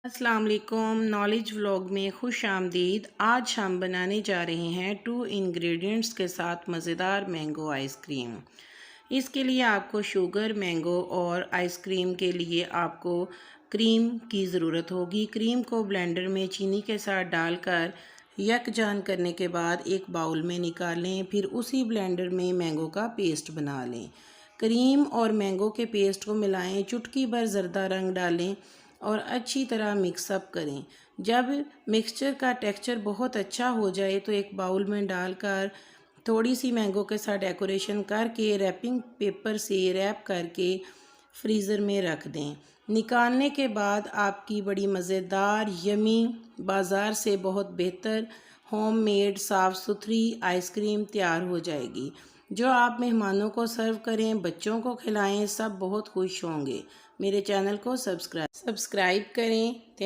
अस्सलाम वालेकुम। Knowledge vlog में खुश आमदीद। आज हम बनाने जा रहे हैं 2 इंग्रेडिएंट्स के साथ मज़ेदार मैंगो आइसक्रीम। इसके लिए आपको शुगर, मैंगो और आइसक्रीम के लिए आपको क्रीम की ज़रूरत होगी। क्रीम को ब्लेंडर में चीनी के साथ डालकर यकजान करने के बाद एक बाउल में निकालें। फिर उसी ब्लेंडर में मैंगो का पेस्ट बना लें। क्रीम और मैंगो के पेस्ट को मिलाएं, चुटकी भर ज़र्दा रंग डालें और अच्छी तरह मिक्सअप करें। जब मिक्सचर का टेक्सचर बहुत अच्छा हो जाए तो एक बाउल में डालकर थोड़ी सी मैंगो के साथ डेकोरेशन करके रैपिंग पेपर से रैप करके फ्रीज़र में रख दें। निकालने के बाद आपकी बड़ी मज़ेदार यमी बाज़ार से बहुत बेहतर होममेड साफ़ सुथरी आइसक्रीम तैयार हो जाएगी, जो आप मेहमानों को सर्व करें, बच्चों को खिलाएं, सब बहुत खुश होंगे। मेरे चैनल को सब्सक्राइब करें।